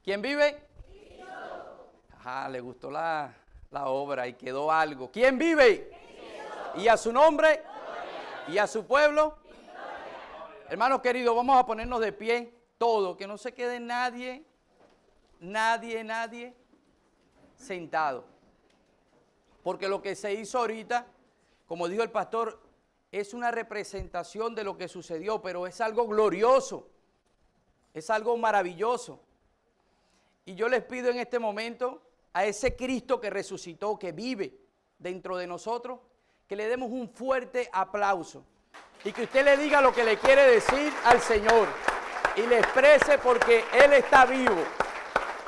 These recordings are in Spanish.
¿Quién vive? Ajá, le gustó la obra y quedó algo. ¿Quién vive? Y a su nombre y a su pueblo. Hermanos queridos, vamos a ponernos de pie todo, que no se quede nadie sentado. Porque lo que se hizo ahorita, como dijo el pastor, es una representación de lo que sucedió, pero es algo glorioso, es algo maravilloso. Y yo les pido en este momento a ese Cristo que resucitó, que vive dentro de nosotros, que le demos un fuerte aplauso y que usted le diga lo que le quiere decir al Señor y le exprese porque Él está vivo,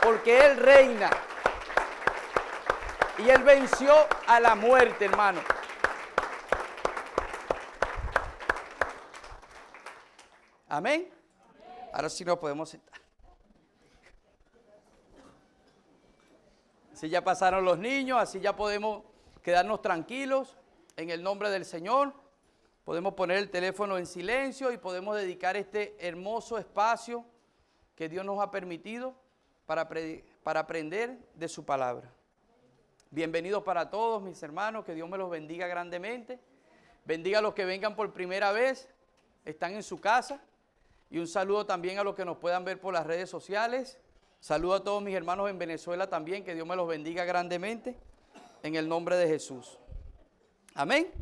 porque Él reina y Él venció a la muerte, hermano. Amén. Ahora sí nos podemos sentar. Así ya pasaron los niños, así ya podemos quedarnos tranquilos en el nombre del Señor. Podemos poner el teléfono en silencio y podemos dedicar este hermoso espacio que Dios nos ha permitido para aprender de su palabra. Bienvenidos para todos mis hermanos, que Dios me los bendiga grandemente. Bendiga a los que vengan por primera vez, están en su casa. Y un saludo también a los que nos puedan ver por las redes sociales. Saludo a todos mis hermanos en Venezuela también, que Dios me los bendiga grandemente, en el nombre de Jesús. Amén.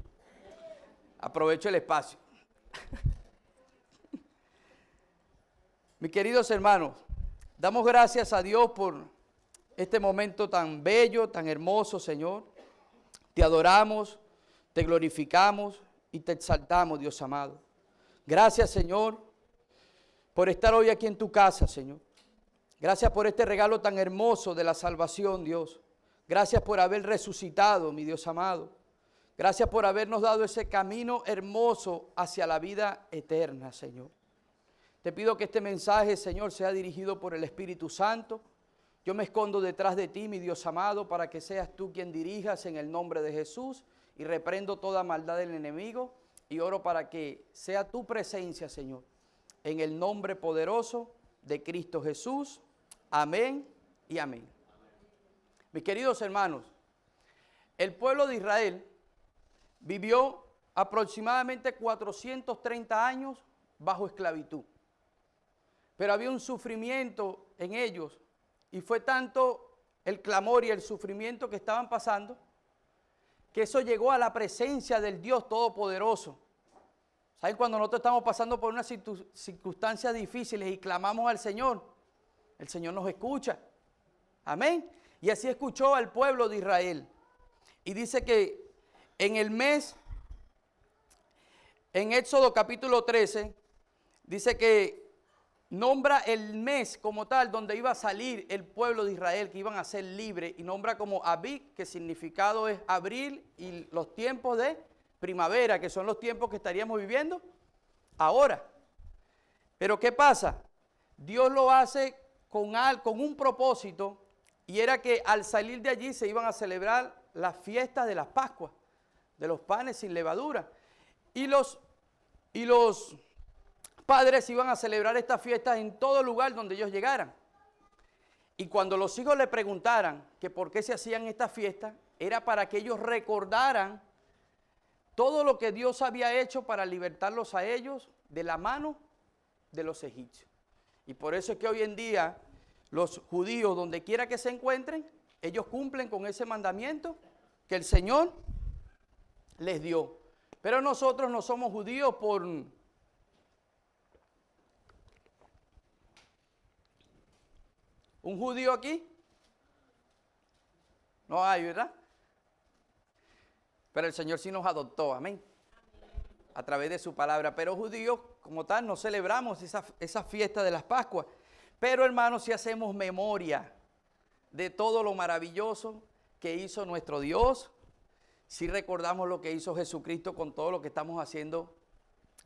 Aprovecho el espacio. Mis queridos hermanos, damos gracias a Dios por este momento tan bello, tan hermoso, Señor. Te adoramos, te glorificamos y te exaltamos, Dios amado. Gracias, Señor, por estar hoy aquí en tu casa, Señor. Gracias por este regalo tan hermoso de la salvación, Dios. Gracias por haber resucitado, mi Dios amado. Gracias por habernos dado ese camino hermoso hacia la vida eterna, Señor. Te pido que este mensaje, Señor, sea dirigido por el Espíritu Santo. Yo me escondo detrás de ti, mi Dios amado, para que seas tú quien dirijas en el nombre de Jesús. Y reprendo toda maldad del enemigo y oro para que sea tu presencia, Señor, en el nombre poderoso de Cristo Jesús. Amén y amén. Mis queridos hermanos, el pueblo de Israel vivió aproximadamente 430 años bajo esclavitud. Pero había un sufrimiento en ellos y fue tanto el clamor y el sufrimiento que estaban pasando que eso llegó a la presencia del Dios Todopoderoso. ¿Saben? Cuando nosotros estamos pasando por unas circunstancias difíciles y clamamos al Señor, el Señor nos escucha. Amén. Y así escuchó al pueblo de Israel. Y dice que en el mes, en Éxodo capítulo 13, dice que nombra el mes como tal donde iba a salir el pueblo de Israel, que iban a ser libres, y nombra como Abib, que significado es abril, y los tiempos de primavera, que son los tiempos que estaríamos viviendo ahora. Pero ¿qué pasa? Dios lo hace con un propósito, y era que al salir de allí se iban a celebrar las fiestas de las Pascuas, de los panes sin levadura. Y los padres iban a celebrar estas fiestas en todo lugar donde ellos llegaran. Y cuando los hijos le preguntaran que por qué se hacían estas fiestas, era para que ellos recordaran todo lo que Dios había hecho para libertarlos a ellos de la mano de los egipcios. Y por eso es que hoy en día los judíos, donde quiera que se encuentren, ellos cumplen con ese mandamiento que el Señor les dio. Pero nosotros no somos judíos por un judío aquí. No hay, ¿verdad? Pero el Señor sí nos adoptó, amén, a través de su palabra. Pero judíos como tal no celebramos esa fiesta de las Pascuas. Pero hermanos, si hacemos memoria de todo lo maravilloso que hizo nuestro Dios, si recordamos lo que hizo Jesucristo con todo lo que estamos haciendo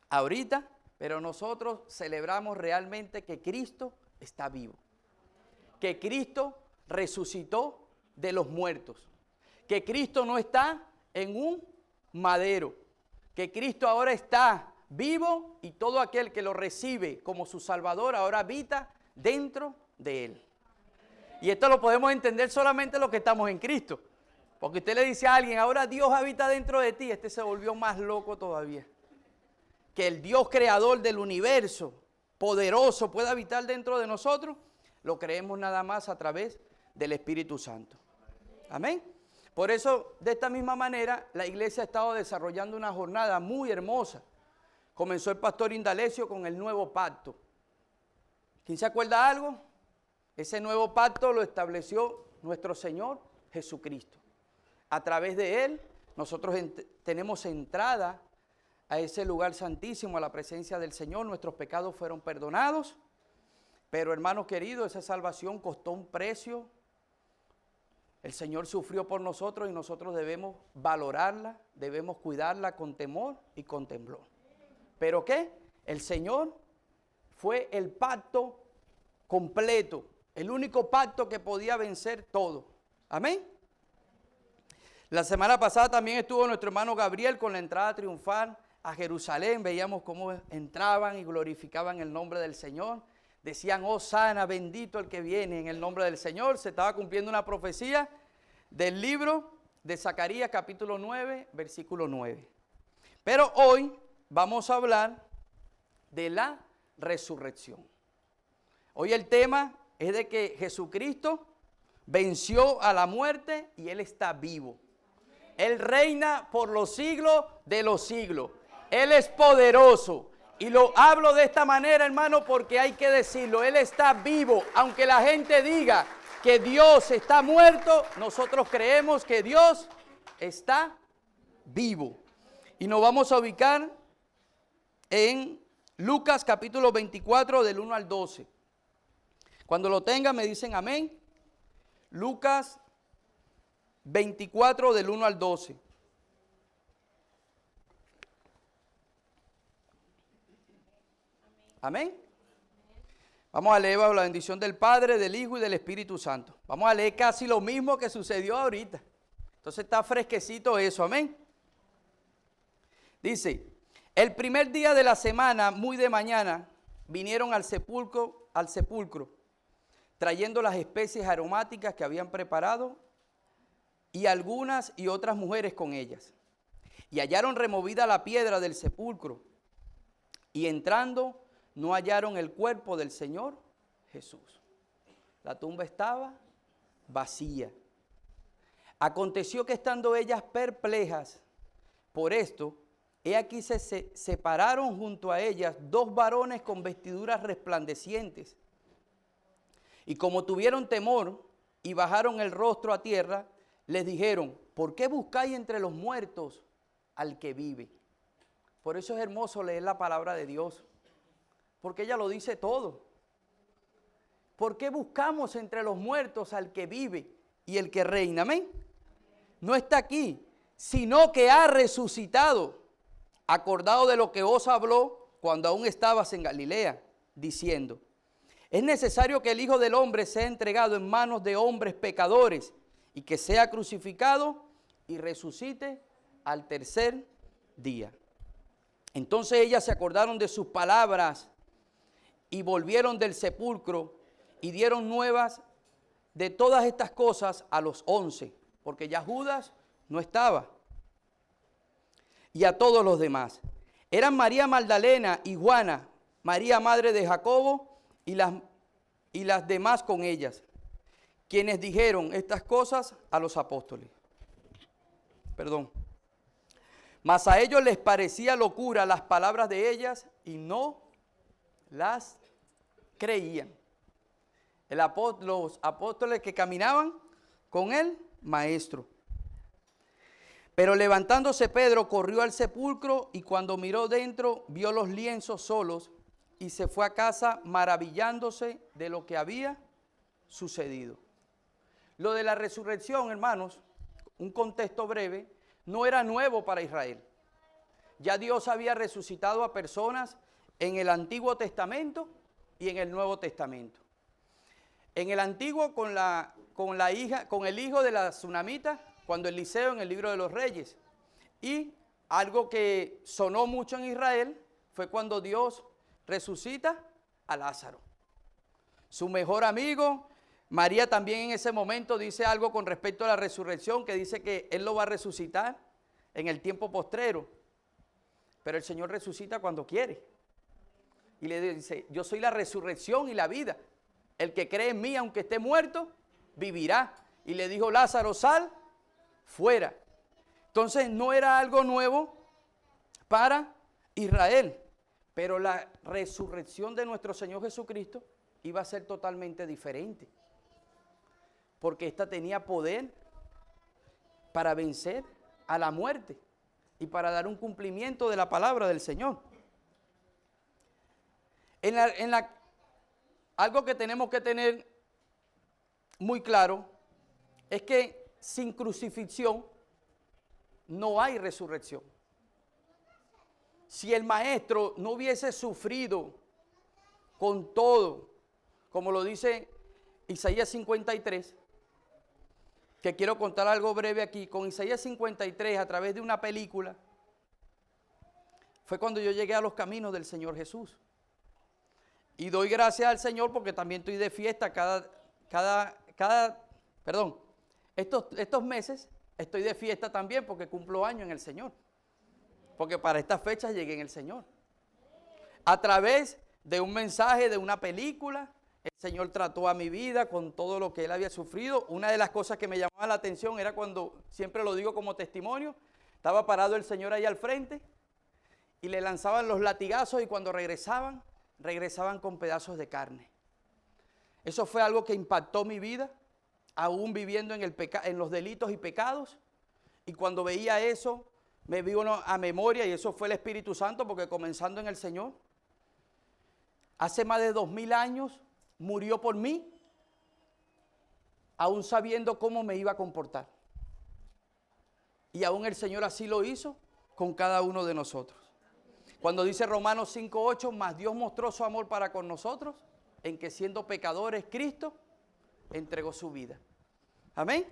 ahorita, pero nosotros celebramos realmente que Cristo está vivo, que Cristo resucitó de los muertos, que Cristo no está en un madero, que Cristo ahora está vivo y todo aquel que lo recibe como su Salvador ahora habita dentro de él. Y esto lo podemos entender solamente los que estamos en Cristo. Porque usted le dice a alguien, ahora Dios habita dentro de ti, este se volvió más loco todavía. Que el Dios creador del universo, poderoso, pueda habitar dentro de nosotros, lo creemos nada más a través del Espíritu Santo. Amén. Por eso, de esta misma manera, la iglesia ha estado desarrollando una jornada muy hermosa. Comenzó el pastor Indalecio con el nuevo pacto. ¿Quién se acuerda de algo? Ese nuevo pacto lo estableció nuestro Señor Jesucristo. A través de Él, nosotros tenemos entrada a ese lugar santísimo, a la presencia del Señor. Nuestros pecados fueron perdonados. Pero, hermanos queridos, esa salvación costó un precio. El Señor sufrió por nosotros y nosotros debemos valorarla, debemos cuidarla con temor y con temblor. ¿Pero qué? El Señor fue el pacto completo, el único pacto que podía vencer todo. Amén. La semana pasada también estuvo nuestro hermano Gabriel con la entrada triunfal a Jerusalén. Veíamos cómo entraban y glorificaban el nombre del Señor. Decían, Hosana, bendito el que viene en el nombre del Señor. Se estaba cumpliendo una profecía del libro de Zacarías capítulo 9, versículo 9. Pero hoy vamos a hablar de la resurrección. Hoy el tema es de que Jesucristo venció a la muerte y Él está vivo. Él reina por los siglos de los siglos. Él es poderoso. Y lo hablo de esta manera, hermano, porque hay que decirlo. Él está vivo. Aunque la gente diga que Dios está muerto, nosotros creemos que Dios está vivo. Y nos vamos a ubicar en Lucas capítulo 24 del 1 al 12. Cuando lo tengan me dicen amén. Lucas 24 del 1 al 12. Amén. Vamos a leer bajo la bendición del Padre, del Hijo y del Espíritu Santo. Vamos a leer casi lo mismo que sucedió ahorita. Entonces está fresquecito eso, amén. Dice, el primer día de la semana, muy de mañana, vinieron al sepulcro, trayendo las especies aromáticas que habían preparado, y algunas y otras mujeres con ellas. Y hallaron removida la piedra del sepulcro, y entrando no hallaron el cuerpo del Señor Jesús. La tumba estaba vacía. Aconteció que estando ellas perplejas por esto, he aquí se separaron junto a ellas dos varones con vestiduras resplandecientes. Y como tuvieron temor y bajaron el rostro a tierra, les dijeron, ¿por qué buscáis entre los muertos al que vive? Por eso es hermoso leer la palabra de Dios, porque ella lo dice todo. ¿Por qué buscamos entre los muertos al que vive y el que reina? Amén. No está aquí, sino que ha resucitado, acordado de lo que os habló cuando aún estabas en Galilea, diciendo, es necesario que el Hijo del Hombre sea entregado en manos de hombres pecadores y que sea crucificado y resucite al tercer día. Entonces ellas se acordaron de sus palabras y volvieron del sepulcro y dieron nuevas de todas estas cosas a los 11, porque ya Judas no estaba, y a todos los demás. Eran María Magdalena y Juana, María madre de Jacobo y las demás con ellas, quienes dijeron estas cosas a los apóstoles. Mas a ellos les parecía locura las palabras de ellas y no las creían. Los apóstoles que caminaban con el maestro. Pero levantándose Pedro corrió al sepulcro y cuando miró dentro vio los lienzos solos y se fue a casa maravillándose de lo que había sucedido. Lo de la resurrección, hermanos, un contexto breve, no era nuevo para Israel. Ya Dios había resucitado a personas en el Antiguo Testamento y en el Nuevo Testamento. En el Antiguo con el hijo de la tsunamita, cuando Eliseo en el libro de los Reyes. Y algo que sonó mucho en Israel fue cuando Dios resucita a Lázaro. Su mejor amigo, María también en ese momento dice algo con respecto a la resurrección, que dice que Él lo va a resucitar en el tiempo postrero. Pero el Señor resucita cuando quiere. Y le dice, yo soy la resurrección y la vida. El que cree en mí, aunque esté muerto, vivirá. Y le dijo, Lázaro, sal fuera. Entonces no era algo nuevo para Israel. Pero la resurrección de nuestro Señor Jesucristo iba a ser totalmente diferente. Porque esta tenía poder para vencer a la muerte y para dar un cumplimiento de la palabra del Señor. Algo que tenemos que tener muy claro es que sin crucifixión no hay resurrección. Si el maestro no hubiese sufrido con todo, como lo dice Isaías 53, que quiero contar algo breve aquí, con Isaías 53 a través de una película, fue cuando yo llegué a los caminos del Señor Jesús. Y doy gracias al Señor porque también estoy de fiesta estos meses estoy de fiesta también porque cumplo años en el Señor. Porque para estas fechas llegué en el Señor. A través de un mensaje, de una película, el Señor trató a mi vida con todo lo que Él había sufrido. Una de las cosas que me llamaba la atención era cuando, siempre lo digo como testimonio, estaba parado el Señor ahí al frente y le lanzaban los latigazos y cuando regresaban con pedazos de carne. Eso fue algo que impactó mi vida, aún viviendo en los delitos y pecados. Y cuando veía eso, me vino a memoria, y eso fue el Espíritu Santo, porque comenzando en el Señor, hace más de 2000 años, murió por mí, aún sabiendo cómo me iba a comportar. Y aún el Señor así lo hizo con cada uno de nosotros. Cuando dice Romanos 5:8, más Dios mostró su amor para con nosotros, en que siendo pecadores, Cristo entregó su vida. Amén.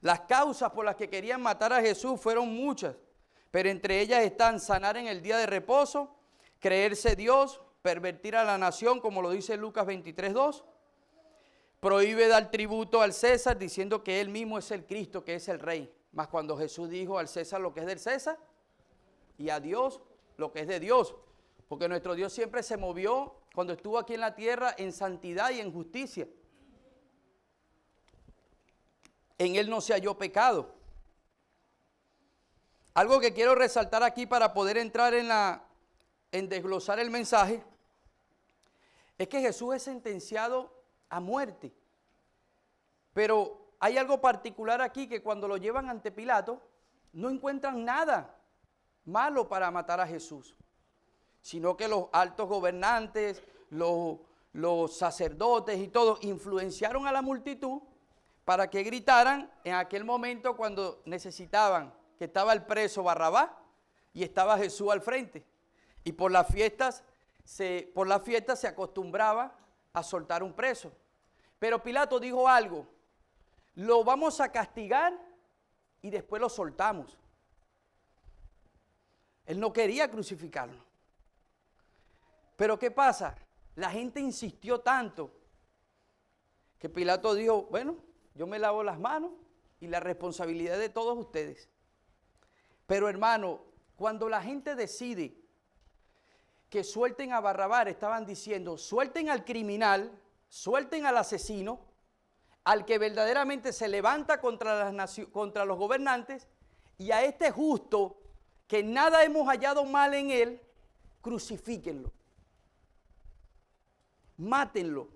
Las causas por las que querían matar a Jesús fueron muchas, pero entre ellas están sanar en el día de reposo, creerse Dios, pervertir a la nación, como lo dice Lucas 23:2, prohíbe dar tributo al César, diciendo que él mismo es el Cristo, que es el Rey. Mas cuando Jesús dijo al César lo que es del César y a Dios lo que es de Dios, porque nuestro Dios siempre se movió cuando estuvo aquí en la tierra en santidad y en justicia. En Él no se halló pecado. Algo que quiero resaltar aquí para poder entrar en desglosar el mensaje es que Jesús es sentenciado a muerte. Pero hay algo particular aquí, que cuando lo llevan ante Pilato no encuentran nada malo para matar a Jesús, sino que los altos gobernantes, los sacerdotes y todos influenciaron a la multitud para que gritaran en aquel momento cuando necesitaban, que estaba el preso Barrabás y estaba Jesús al frente. Y por las fiestas se acostumbraba a soltar un preso. Pero Pilato dijo algo: lo vamos a castigar y después lo soltamos. Él no quería crucificarlo. Pero ¿qué pasa? La gente insistió tanto que Pilato dijo, bueno, yo me lavo las manos y la responsabilidad de todos ustedes. Pero hermano, cuando la gente decide que suelten a Barrabás, estaban diciendo, suelten al criminal, suelten al asesino, al que verdaderamente se levanta contra los gobernantes, y a este justo, que nada hemos hallado mal en él, crucifíquenlo. Mátenlo.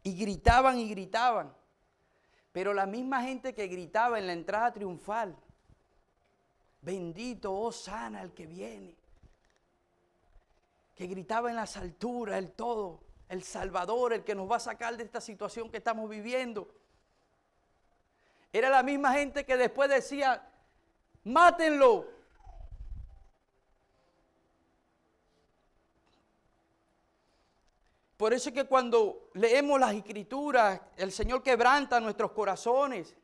Y gritaban. Pero la misma gente que gritaba en la entrada triunfal, bendito, Hosana el que viene, que gritaba en las alturas, el todo, el Salvador, el que nos va a sacar de esta situación que estamos viviendo, era la misma gente que después decía, mátenlo. Por eso es que cuando leemos las Escrituras, el Señor quebranta nuestros corazones.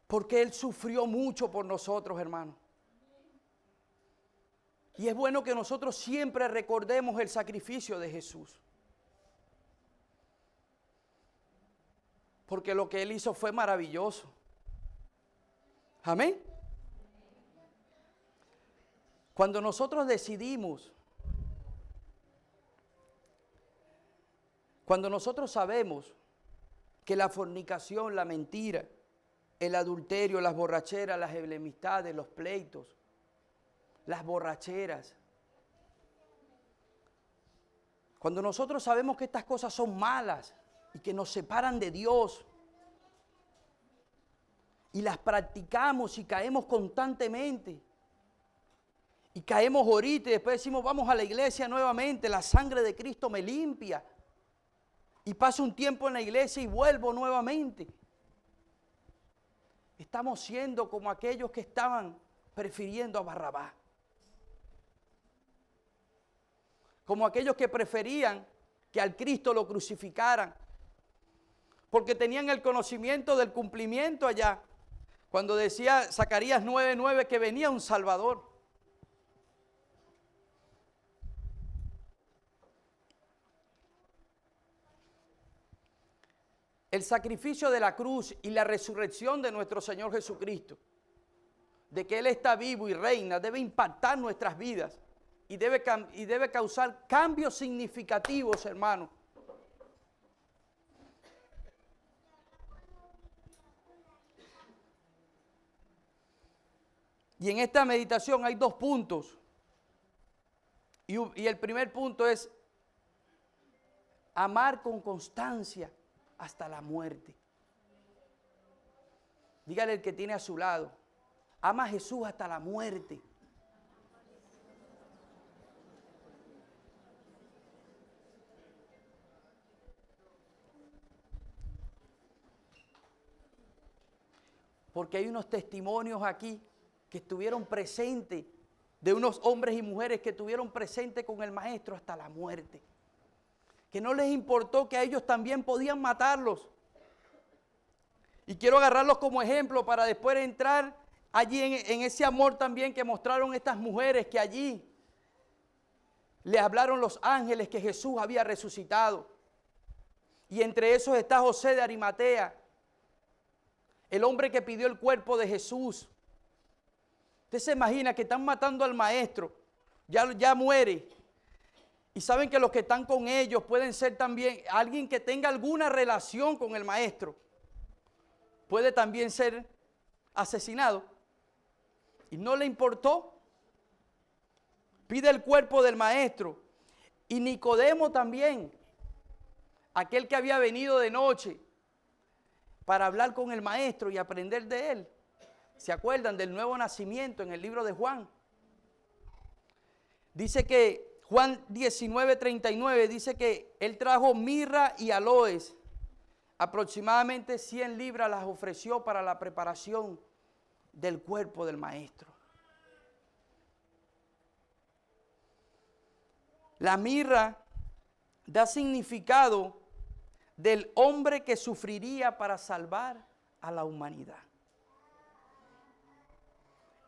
Porque Él sufrió mucho por nosotros, hermanos. Y es bueno que nosotros siempre recordemos el sacrificio de Jesús. Porque lo que Él hizo fue maravilloso. Amén. Cuando nosotros decidimos, cuando nosotros sabemos que la fornicación, la mentira, el adulterio, las borracheras, las enemistades, los pleitos, las borracheras, cuando nosotros sabemos que estas cosas son malas y que nos separan de Dios y las practicamos y caemos constantemente y caemos ahorita y después decimos vamos a la iglesia nuevamente, la sangre de Cristo me limpia y paso un tiempo en la iglesia y vuelvo nuevamente. Estamos siendo como aquellos que estaban prefiriendo a Barrabás. Como aquellos que preferían que al Cristo lo crucificaran. Porque tenían el conocimiento del cumplimiento allá. Cuando decía Zacarías 9:9 que venía un Salvador. El sacrificio de la cruz y la resurrección de nuestro Señor Jesucristo, de que Él está vivo y reina, debe impactar nuestras vidas y debe causar cambios significativos, hermanos. Y en esta meditación hay 2 puntos. Y el primer punto es amar con constancia hasta la muerte. Dígale el que tiene a su lado, ama a Jesús hasta la muerte. Porque hay unos testimonios aquí que estuvieron presentes, de unos hombres y mujeres que estuvieron presentes con el Maestro hasta la muerte. Que no les importó que a ellos también podían matarlos. Y quiero agarrarlos como ejemplo para después entrar allí en ese amor también que mostraron estas mujeres que allí le hablaron los ángeles que Jesús había resucitado. Y entre esos está José de Arimatea, el hombre que pidió el cuerpo de Jesús. Usted se imagina que están matando al Maestro, ya muere. Y saben que los que están con ellos pueden ser también alguien que tenga alguna relación con el Maestro. Puede también ser asesinado. Y no le importó. Pide el cuerpo del Maestro. Y Nicodemo también, aquel que había venido de noche para hablar con el Maestro y aprender de él. ¿Se acuerdan del nuevo nacimiento en el libro de Juan? Dice que Juan 19:39 dice que él trajo mirra y aloes. Aproximadamente 100 libras las ofreció para la preparación del cuerpo del Maestro. La mirra da significado del hombre que sufriría para salvar a la humanidad.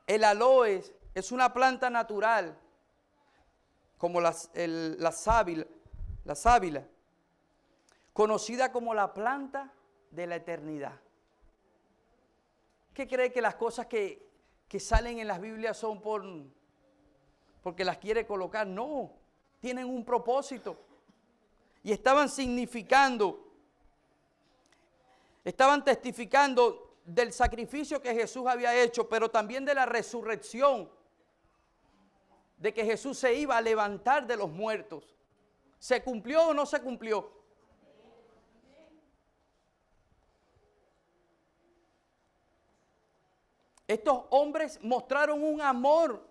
El aloes es una planta natural, como la sábila, conocida como la planta de la eternidad. ¿Qué cree que las cosas que salen en las Biblias son porque las quiere colocar? No, tienen un propósito. Y estaban testificando del sacrificio que Jesús había hecho, pero también de la resurrección, de que Jesús se iba a levantar de los muertos. ¿Se cumplió o no se cumplió? Estos hombres mostraron un amor,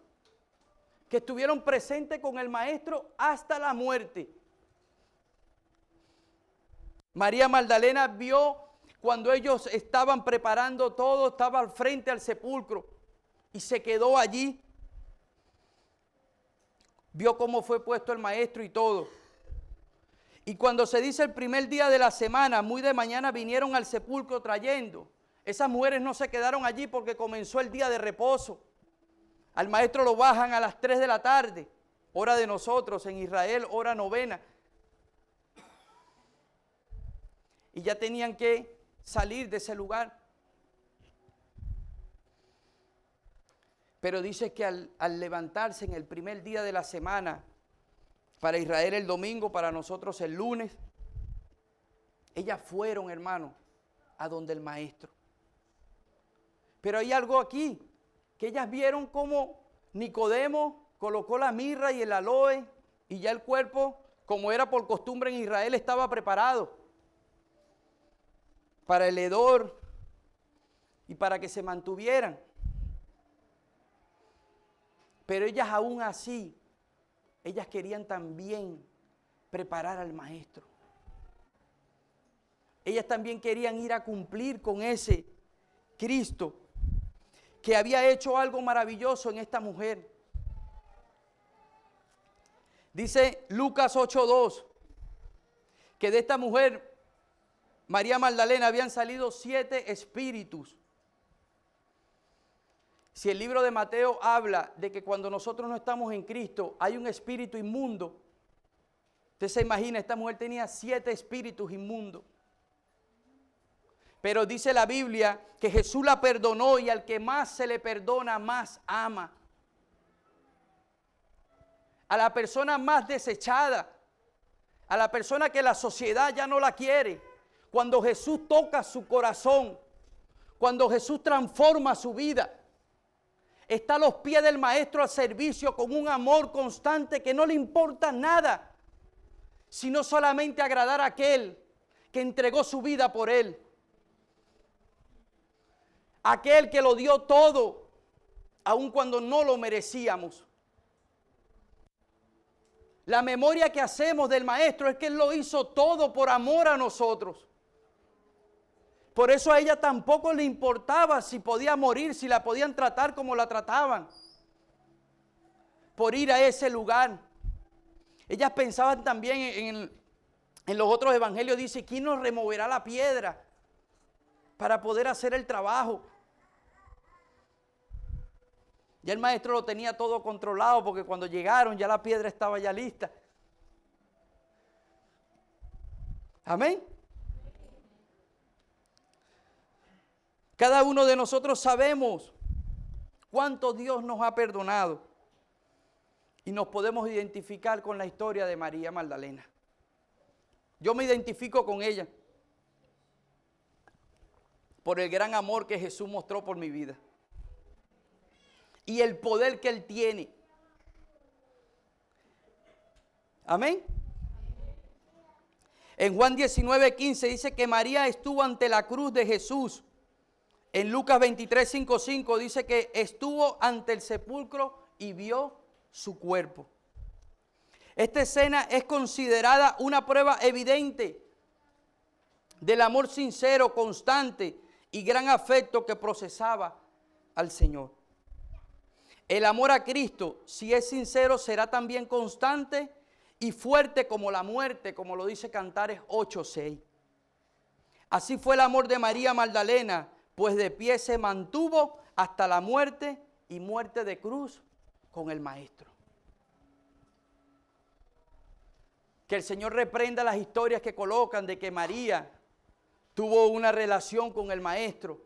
que estuvieron presentes con el Maestro hasta la muerte. María Magdalena vio cuando ellos estaban preparando todo, estaba al frente al sepulcro y se quedó allí. Vio cómo fue puesto el Maestro y todo. Y cuando se dice el primer día de la semana, muy de mañana vinieron al sepulcro trayendo. Esas mujeres no se quedaron allí porque comenzó el día de reposo. Al maestro lo bajan a las 3 de la tarde, hora de nosotros, en Israel, hora novena. Y ya tenían que salir de ese lugar. Pero dice que al levantarse en el primer día de la semana, para Israel el domingo, para nosotros el lunes, ellas fueron, hermano, a donde el maestro. Pero hay algo aquí, que ellas vieron cómo Nicodemo colocó la mirra y el aloe, y ya el cuerpo, como era por costumbre en Israel, estaba preparado para el hedor y para que se mantuvieran. Pero ellas aún así, ellas querían también preparar al maestro. Ellas también querían ir a cumplir con ese Cristo que había hecho algo maravilloso en esta mujer. Dice Lucas 8:2 que de esta mujer, María Magdalena, habían salido 7 espíritus. Si el libro de Mateo habla de que cuando nosotros no estamos en Cristo hay un espíritu inmundo, usted se imagina, esta mujer tenía 7 espíritus inmundos. Pero dice la Biblia que Jesús la perdonó y al que más se le perdona, más ama. A la persona más desechada, a la persona que la sociedad ya no la quiere, cuando Jesús toca su corazón, cuando Jesús transforma su vida, está a los pies del maestro al servicio con un amor constante que no le importa nada, sino solamente agradar a aquel que entregó su vida por él. Aquel que lo dio todo, aun cuando no lo merecíamos. La memoria que hacemos del maestro es que él lo hizo todo por amor a nosotros. Por eso a ella tampoco le importaba si podía morir, si la podían tratar como la trataban, por ir a ese lugar. Ellas pensaban también en los otros evangelios, dice, ¿quién nos removerá la piedra para poder hacer el trabajo? Ya el maestro lo tenía todo controlado porque cuando llegaron ya la piedra estaba ya lista. Amén. Cada uno de nosotros sabemos cuánto Dios nos ha perdonado y nos podemos identificar con la historia de María Magdalena. Yo me identifico con ella por el gran amor que Jesús mostró por mi vida y el poder que Él tiene. Amén. En Juan 19:15 dice que María estuvo ante la cruz de Jesús. En Lucas 23:5 dice que estuvo ante el sepulcro y vio su cuerpo. Esta escena es considerada una prueba evidente del amor sincero, constante y gran afecto que procesaba al Señor. El amor a Cristo, si es sincero, será también constante y fuerte como la muerte, como lo dice Cantares 8:6. Así fue el amor de María Magdalena, pues de pie se mantuvo hasta la muerte y muerte de cruz con el Maestro. Que el Señor reprenda las historias que colocan de que María tuvo una relación con el Maestro.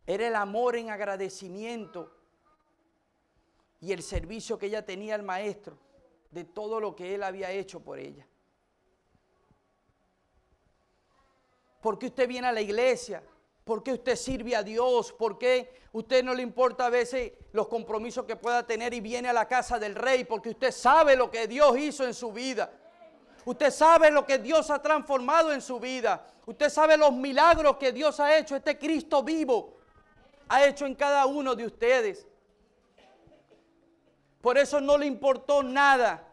Era el amor en agradecimiento y el servicio que ella tenía al Maestro de todo lo que Él había hecho por ella. ¿Por qué usted viene a la iglesia? ¿Por qué usted sirve a Dios? ¿Por qué usted no le importa a veces los compromisos que pueda tener y viene a la casa del Rey? Porque usted sabe lo que Dios hizo en su vida. Usted sabe lo que Dios ha transformado en su vida. Usted sabe los milagros que Dios ha hecho. Este Cristo vivo ha hecho en cada uno de ustedes. Por eso no le importó nada.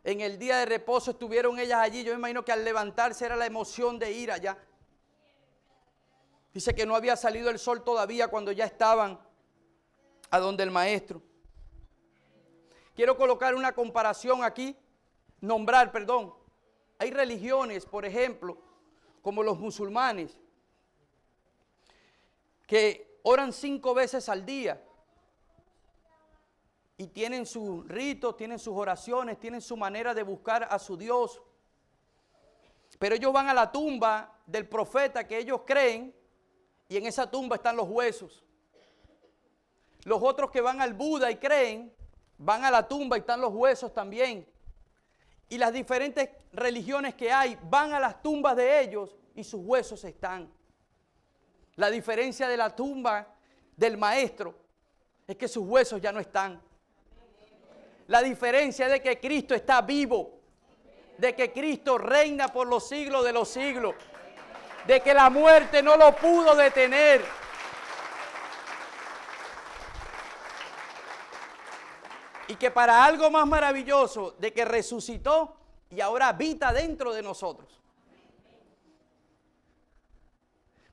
En el día de reposo estuvieron ellas allí. Yo me imagino que al levantarse era la emoción de ir allá. Dice que no había salido el sol todavía cuando ya estaban a donde el Maestro. Quiero colocar una comparación aquí nombrar, perdón. Hay religiones, por ejemplo, como los musulmanes, que oran 5 veces al día y tienen sus ritos, tienen sus oraciones, tienen su manera de buscar a su Dios. Pero ellos van a la tumba del profeta que ellos creen y en esa tumba están los huesos. Los otros que van al Buda y creen, van a la tumba y están los huesos también. Y las diferentes religiones que hay van a las tumbas de ellos y sus huesos están. La diferencia de la tumba del maestro es que sus huesos ya no están. La diferencia es de que Cristo está vivo, de que Cristo reina por los siglos de los siglos, de que la muerte no lo pudo detener. Y que para algo más maravilloso, de que resucitó y ahora habita dentro de nosotros.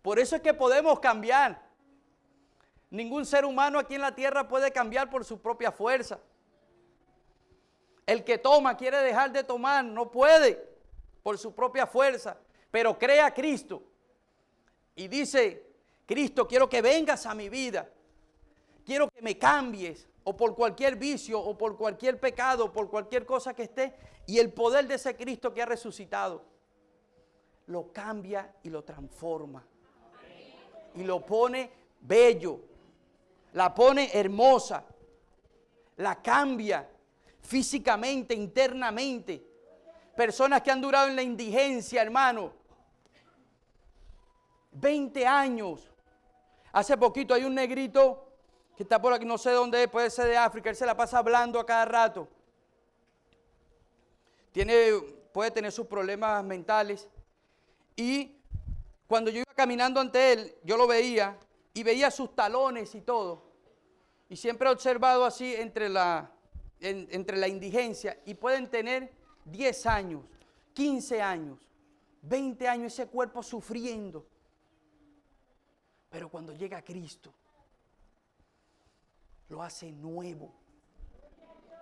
Por eso es que podemos cambiar. Ningún ser humano aquí en la tierra puede cambiar por su propia fuerza. El que toma quiere dejar de tomar, no puede por su propia fuerza, pero cree a Cristo y dice: Cristo, quiero que vengas a mi vida, quiero que me cambies, o por cualquier vicio, o por cualquier pecado, o por cualquier cosa que esté, y el poder de ese Cristo que ha resucitado lo cambia y lo transforma y lo pone bello, la pone hermosa, la cambia físicamente, internamente. Personas que han durado en la indigencia, hermano, 20 años. Hace poquito hay un negrito que está por aquí, no sé dónde es, puede ser de África, él se la pasa hablando a cada rato. Puede tener sus problemas mentales. Y cuando yo iba caminando ante él, yo lo veía y veía sus talones y todo. Y siempre he observado así entre la indigencia, y pueden tener 10 años, 15 años, 20 años ese cuerpo sufriendo. Pero cuando llega Cristo, lo hace nuevo.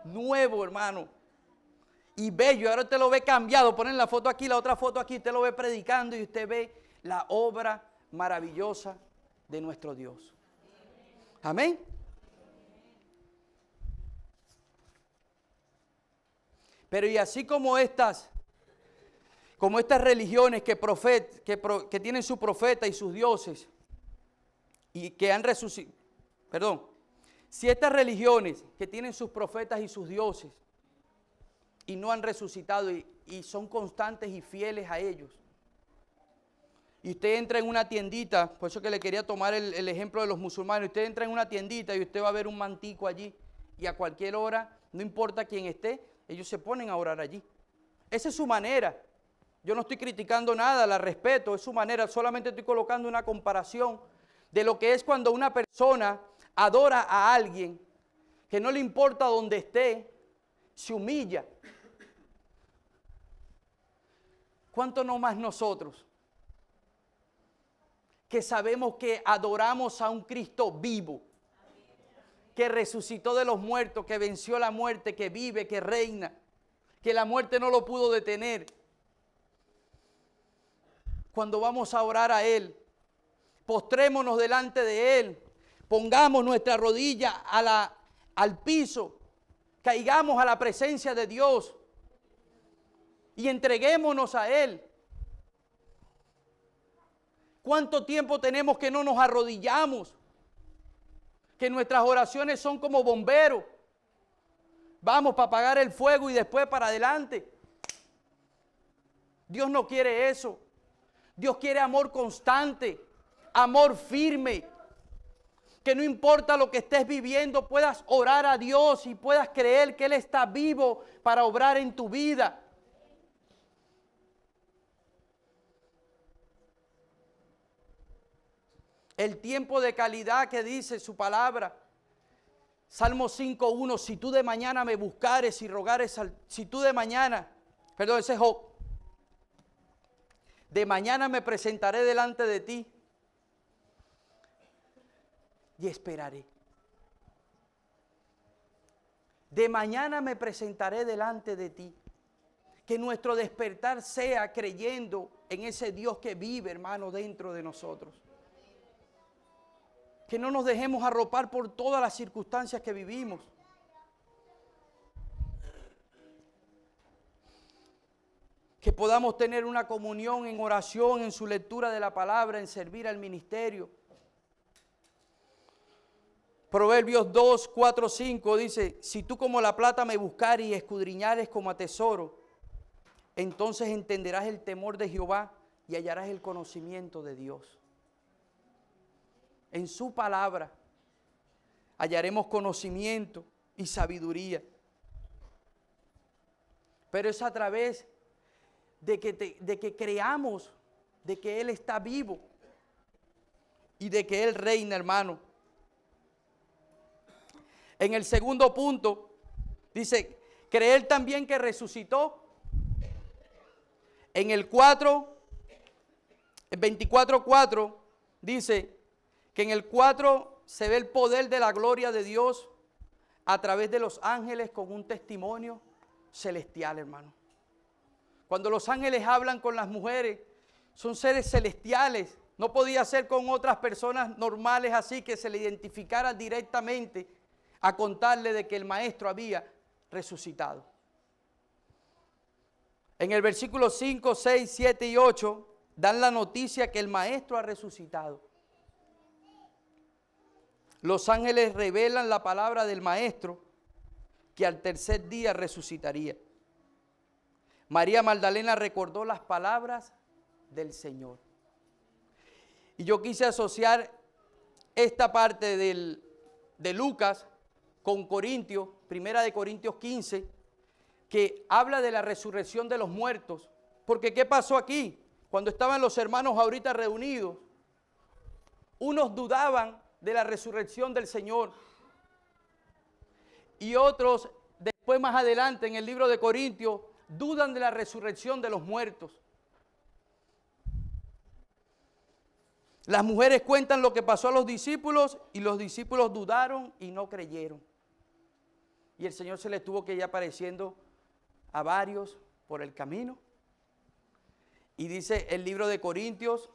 Nuevo, hermano. Y bello. Ahora usted lo ve cambiado. Ponen la foto aquí, la otra foto aquí. Usted lo ve predicando y usted ve la obra maravillosa de nuestro Dios. Amén. Pero y así como estas religiones que tienen su profeta y sus dioses y que han resucitado, si estas religiones que tienen sus profetas y sus dioses y no han resucitado y son constantes y fieles a ellos, y usted entra en una tiendita, por eso que le quería tomar el ejemplo de los musulmanes, usted entra en una tiendita y usted va a ver un mantico allí y a cualquier hora, no importa quién esté, ellos se ponen a orar allí. Esa es su manera. Yo no estoy criticando nada, la respeto, es su manera, solamente estoy colocando una comparación de lo que es cuando una persona adora a alguien que no le importa dónde esté, se humilla. ¿Cuánto no más nosotros? Que sabemos que adoramos a un Cristo vivo, que resucitó de los muertos, que venció la muerte, que vive, que reina, que la muerte no lo pudo detener. Cuando vamos a orar a Él, postrémonos delante de Él, pongamos nuestra rodilla al piso, caigamos a la presencia de Dios y entreguémonos a Él. ¿Cuánto tiempo tenemos que no nos arrodillamos? Que nuestras oraciones son como bomberos. Vamos para apagar el fuego y después para adelante. Dios no quiere eso. Dios quiere amor constante, amor firme. Que no importa lo que estés viviendo, puedas orar a Dios y puedas creer que Él está vivo para obrar en tu vida. El tiempo de calidad que dice su palabra. Salmo 5:1, si tú de mañana me buscares y rogares, si tú de mañana, ese es Job, de mañana me presentaré delante de ti y esperaré. De mañana me presentaré delante de ti Que nuestro despertar sea creyendo en ese Dios que vive, hermano, dentro de nosotros. Que no nos dejemos arropar por todas las circunstancias que vivimos. Que podamos tener una comunión en oración, en su lectura de la palabra, en servir al ministerio. Proverbios 2, 4, 5 dice, si tú como la plata me buscares y escudriñares como a tesoro, entonces entenderás el temor de Jehová y hallarás el conocimiento de Dios. En su palabra hallaremos conocimiento y sabiduría. Pero es a través de que creamos de que Él está vivo y de que Él reina, hermano. En el segundo punto, dice, creer también que resucitó. En el 24:4, dice que en el 4 se ve el poder de la gloria de Dios a través de los ángeles con un testimonio celestial, hermano. Cuando los ángeles hablan con las mujeres, son seres celestiales. No podía ser con otras personas normales así que se le identificara directamente a contarle de que el maestro había resucitado. En el versículo 5, 6, 7 y 8 dan la noticia que el maestro ha resucitado. Los ángeles revelan la palabra del maestro que al tercer día resucitaría. María Magdalena recordó las palabras del Señor. Y yo quise asociar esta parte de Lucas con Corintios, primera de Corintios 15, que habla de la resurrección de los muertos. Porque ¿qué pasó aquí? Cuando estaban los hermanos ahorita reunidos, unos dudaban de la resurrección del Señor. Y otros, después más adelante en el libro de Corintios, dudan de la resurrección de los muertos. Las mujeres cuentan lo que pasó a los discípulos y los discípulos dudaron y no creyeron. Y el Señor se les tuvo que ir apareciendo a varios por el camino. Y dice el libro de Corintios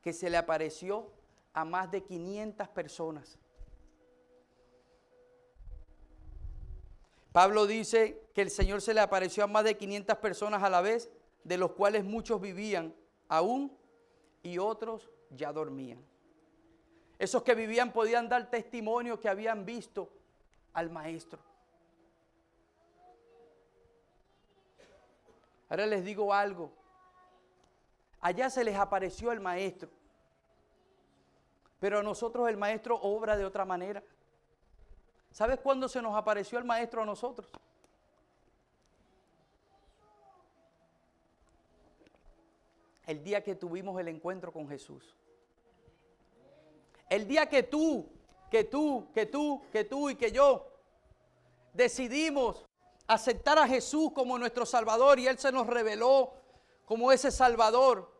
que se le apareció a más de 500 personas. Pablo dice que el Señor se le apareció a más de 500 personas a la vez, de los cuales muchos vivían aún y otros ya dormían. Esos que vivían podían dar testimonio que habían visto al maestro. Ahora les digo algo. Allá se les apareció el maestro, pero a nosotros el maestro obra de otra manera. ¿Sabes cuándo se nos apareció el maestro a nosotros? El día que tuvimos el encuentro con Jesús. El día que tú y que yo decidimos aceptar a Jesús como nuestro Salvador y Él se nos reveló como ese Salvador,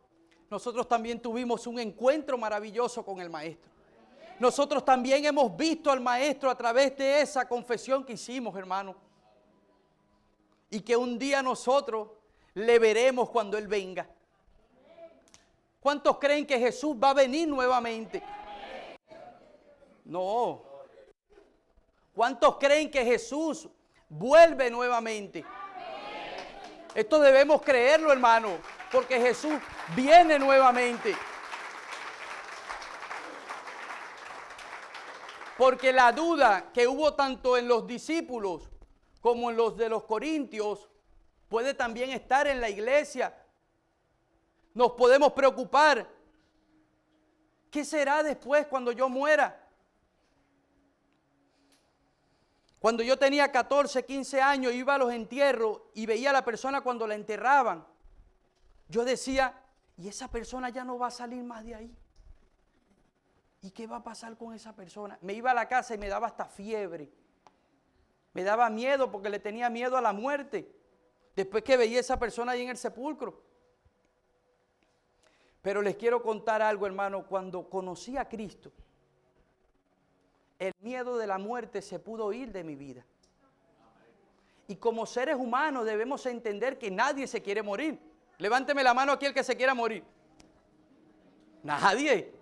nosotros también tuvimos un encuentro maravilloso con el Maestro. Nosotros también hemos visto al Maestro a través de esa confesión que hicimos, hermano. Y que un día nosotros le veremos cuando Él venga. ¿Cuántos creen que Jesús va a venir nuevamente? No. ¿Cuántos creen que Jesús vuelve nuevamente? Esto debemos creerlo, hermano, porque Jesús viene nuevamente. Porque la duda que hubo tanto en los discípulos como en los de los corintios puede también estar en la iglesia. Nos podemos preocupar. ¿Qué será después cuando yo muera? Cuando yo tenía 14, 15 años, iba a los entierros y veía a la persona cuando la enterraban. Yo decía, ¿y esa persona ya no va a salir más de ahí? ¿Y qué va a pasar con esa persona? Me iba a la casa y me daba hasta fiebre. Me daba miedo porque le tenía miedo a la muerte. Después que veía a esa persona ahí en el sepulcro. Pero les quiero contar algo, hermano. Cuando conocí a Cristo, el miedo de la muerte se pudo ir de mi vida. Y como seres humanos debemos entender que nadie se quiere morir. Levánteme la mano aquí el que se quiera morir. Nadie.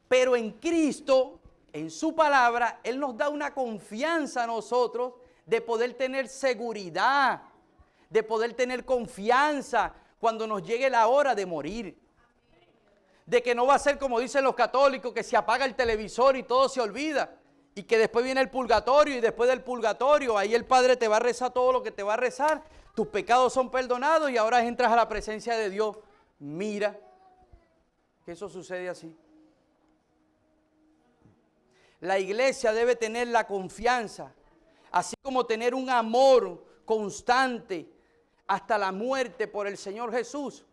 Pero en Cristo, en su palabra, Él nos da una confianza a nosotros de poder tener seguridad, de poder tener confianza cuando nos llegue la hora de morir. De que no va a ser como dicen los católicos, que se apaga el televisor y todo se olvida. Y que después viene el purgatorio y después del purgatorio, ahí el Padre te va a rezar todo lo que te va a rezar. Tus pecados son perdonados y ahora entras a la presencia de Dios. Mira, que eso sucede así. La iglesia debe tener la confianza, así como tener un amor constante hasta la muerte por el Señor Jesús.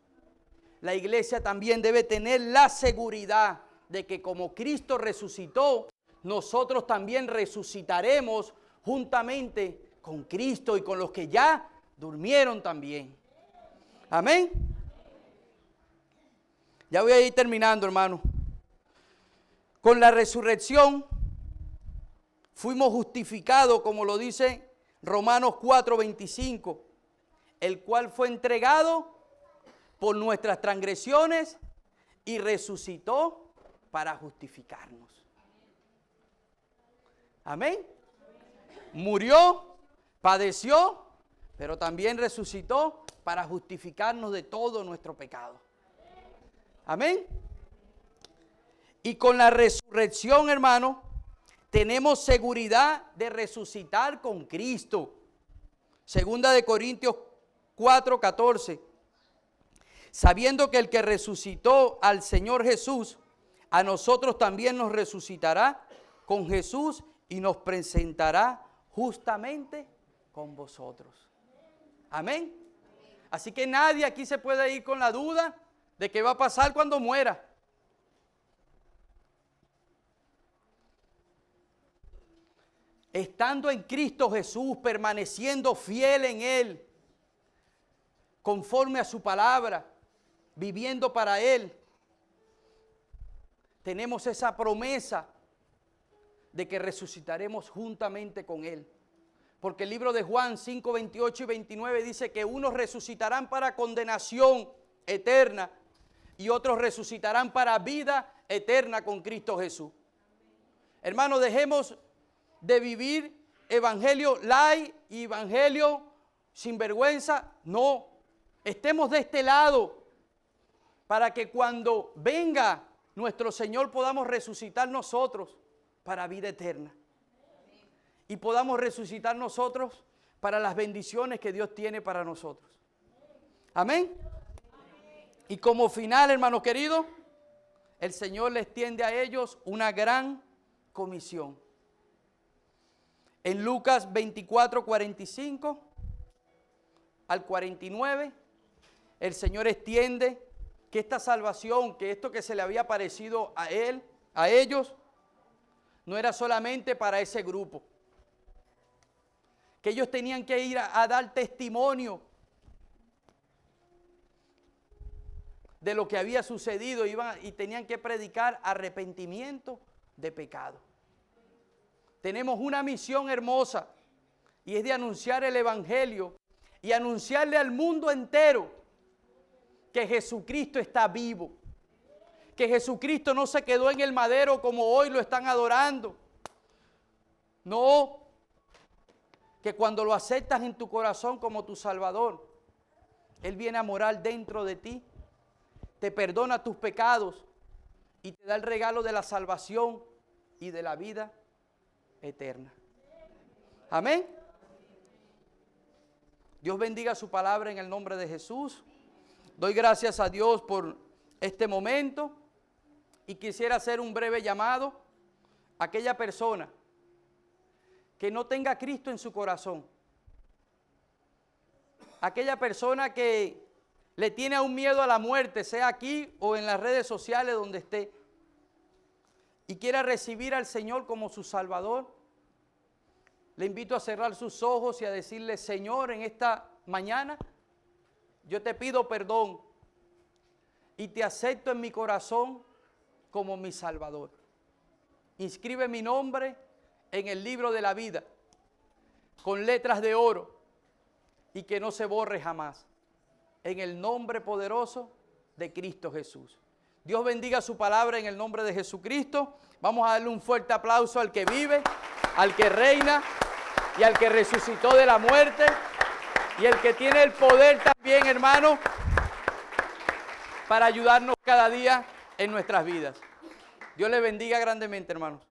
La iglesia también debe tener la seguridad de que como Cristo resucitó, nosotros también resucitaremos juntamente con Cristo y con los que ya durmieron también. Amén. Ya voy a ir terminando, hermano. Con la resurrección fuimos justificados, como lo dice Romanos 4:25, el cual fue entregado por nuestras transgresiones y resucitó para justificarnos. Amén. Murió, padeció, pero también resucitó para justificarnos de todo nuestro pecado. Amén. Y con la resurrección, hermano, tenemos seguridad de resucitar con Cristo. Segunda de Corintios 4:14. Sabiendo que el que resucitó al Señor Jesús, a nosotros también nos resucitará con Jesús y nos presentará justamente con vosotros. Amén. Así que nadie aquí se puede ir con la duda de qué va a pasar cuando muera. Estando en Cristo Jesús, permaneciendo fiel en Él, conforme a su palabra, viviendo para Él, tenemos esa promesa de que resucitaremos juntamente con Él. Porque el libro de Juan 5:28 y 29 dice que unos resucitarán para condenación eterna y otros resucitarán para vida eterna con Cristo Jesús. Hermanos, dejemos de vivir evangelio light y evangelio sin vergüenza. No, estemos de este lado para que cuando venga nuestro Señor podamos resucitar nosotros para vida eterna. Y podamos resucitar nosotros para las bendiciones que Dios tiene para nosotros. Amén. Y como final, hermanos queridos, el Señor les tiende a ellos una gran comisión. En Lucas 24:45 al 49, el Señor extiende que esta salvación, que esto que se le había parecido a Él, a ellos, no era solamente para ese grupo. Que ellos tenían que ir a dar testimonio de lo que había sucedido y tenían que predicar arrepentimiento de pecado. Tenemos una misión hermosa y es de anunciar el evangelio y anunciarle al mundo entero que Jesucristo está vivo, que Jesucristo no se quedó en el madero como hoy lo están adorando. No, que cuando lo aceptas en tu corazón como tu Salvador, Él viene a morar dentro de ti, te perdona tus pecados y te da el regalo de la salvación y de la vida eterna. Amén. Dios bendiga su palabra en el nombre de Jesús. Doy gracias a Dios por este momento y quisiera hacer un breve llamado a aquella persona que no tenga a Cristo en su corazón. Aquella persona que le tiene aún miedo a la muerte, sea aquí o en las redes sociales donde esté, y quiera recibir al Señor como su Salvador. Le invito a cerrar sus ojos y a decirle: Señor, en esta mañana yo te pido perdón y te acepto en mi corazón como mi Salvador. Inscribe mi nombre en el libro de la vida. con letras de oro y que no se borre jamás. En el nombre poderoso de Cristo Jesús. Dios bendiga su palabra en el nombre de Jesucristo. Vamos a darle un fuerte aplauso al que vive, al que reina y al que resucitó de la muerte y el que tiene el poder también, hermano, para ayudarnos cada día en nuestras vidas. Dios le bendiga grandemente, hermanos.